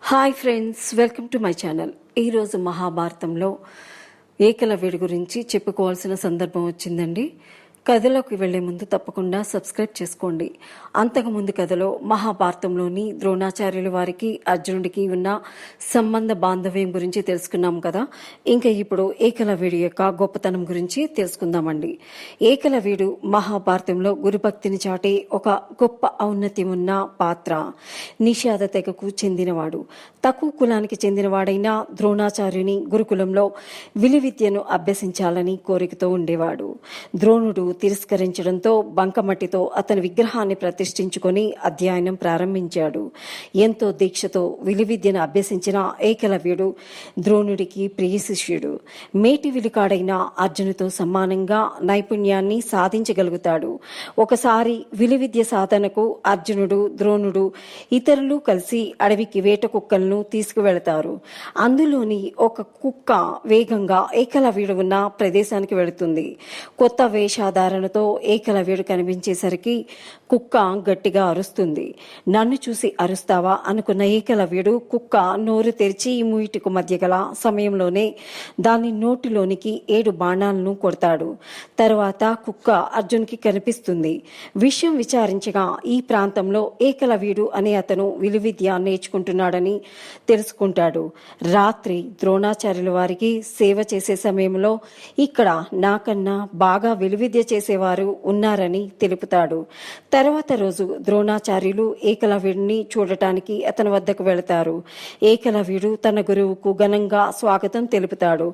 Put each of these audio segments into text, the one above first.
Hi friends, welcome to my channel. ఈరోజు మహాభారతంలో ఏకలవ్యుడి గురించి చెప్పుకోవాల్సిన సందర్భం వచ్చిందండి. కథలోకి వెళ్లే ముందు తప్పకుండా సబ్స్క్రైబ్ చేసుకోండి. అంతకుముందు కథలో మహాభారతంలోని ద్రోణాచార్యుల వారికి అర్జునుడికి ఉన్న సంబంధ బాంధవ్యం గురించి తెలుసుకున్నాం కదా. ఇంకా ఇప్పుడు ఏకలవ్యుడి యొక్క గొప్పతనం గురించి తెలుసుకుందామండి. ఏకలవ్యుడు మహాభారతంలో గురుభక్తిని చాటే ఒక గొప్ప ఔన్నత్యం ఉన్న పాత్ర. నిషాద తెగకు చెందినవాడు. తక్కువ కులానికి చెందినవాడైన ద్రోణాచార్యుని గురుకులంలో విలువిద్యను అభ్యసించాలని కోరికతో ఉండేవాడు. ద్రోణుడు తిరస్కరించడంతో బంకమట్టితో అతని విగ్రహాన్ని ప్రతిష్ఠించుకొని అధ్యయనం ప్రారంభించాడు. ఎంతో దీక్షతో విలువిద్యను అభ్యసించిన ఏకలవ్యుడు ద్రోణుడికి ప్రియ శిష్యుడు. మేటి విలుకాడైన అర్జునుతో సమానంగా నైపుణ్యాన్ని సాధించగలుగుతాడు. ఒకసారి విలువిద్య సాధనకు అర్జునుడు, ద్రోణుడు ఇతరులు కలిసి అడవికి వేట కుక్కలను తీసుకువెళతారు. అందులోని ఒక కుక్క వేగంగా ఏకలవ్యుడు ఉన్న ప్రదేశానికి వెళుతుంది. కొత్త వేషాధారణతో ఏకలవ్యుడు కనిపించేసరికి కుక్క గట్టిగా అరుస్తుంది. నన్ను చూసి అరుస్తావా అనుకున్న ఏకలవ్యుడు కుక్క నోరు తెరిచి మూయిటికు మధ్య గల సమయంలోనే దాని నోటిలోనికి 7 బాణాలను కొడతాడు. తర్వాత కుక్క అర్జున్కి కనిపిస్తుంది. విషయం విచారించగా ఈ ప్రాంతంలో ఏకలవ్యుడు అనే అతను విలువిద్య నేర్చుకుంటున్నాడని తెలుసుకుంటాడు. రాత్రి ద్రోణాచార్యుల వారికి సేవ చేసే సమయంలో ఇక్కడ నాకన్నా బాగా విలువిద్య చేసేవారు ఉన్నారని తెలుపుతాడు. తర్వాత రోజు ద్రోణాచార్యులు ఏకలవ్యుడిని చూడటానికి అతని వద్దకు వెళతారు. ఏకలవ్యుడు తన గురువుకు ఘనంగా స్వాగతం తెలుపుతాడు.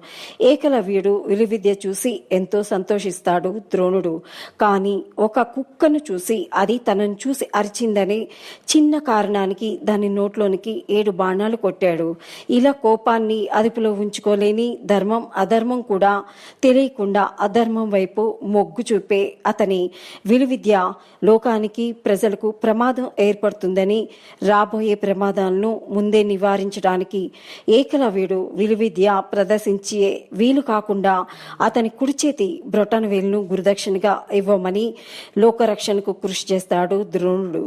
ఏకలవ్యుడు విలువిద్య చూసి ఎంతో సంతోషిస్తాడు ద్రోణుడు. కానీ ఒక కుక్కను చూసి అది తనను చూసి అరిచిందనే చిన్న కారణానికి దాని నోట్లోనికి 7 బాణాలు కొట్టాడు. ఇలా కోపాన్ని అదుపులో ఉంచుకోలేని ధర్మం అధర్మం కూడా తెలియకుండా అధర్మం వైపు మొగ్గు చూపే అతని విలువిద్య లోకానికి ప్రజలకు ప్రమాదం ఏర్పడుతుందని, రాబోయే ప్రమాదాలను ముందే నివారించడానికి ఏకలవ్యుడు విలువిద్య ప్రదర్శించే వీలు కాకుండా అతని కుడి చేతి బ్రొటన వేలును గురుదక్షిణగా ఇవ్వమని లోకరక్షణకు కృషి చేస్తాడు ద్రోణుడు.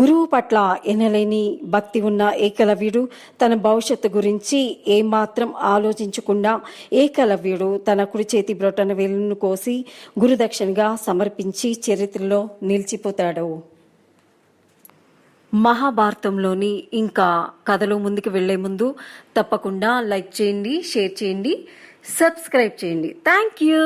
గురువు పట్ల ఎనలేని భక్తి ఉన్న ఏకలవ్యుడు తన భవిష్యత్తు గురించి ఏమాత్రం ఆలోచించకుండా ఏకలవ్యుడు తన కుడి చేతి బ్రొటన వేలును కోసి గురుదక్షిణగా సమర్పించి చరిత్రలో నిలిచిపోతాడు. మహాభారతంలోని ఇంకా కథలో ముందుకు వెళ్లే ముందు తప్పకుండా లైక్ చేయండి, షేర్ చేయండి, సబ్స్క్రైబ్ చేయండి. Thank you.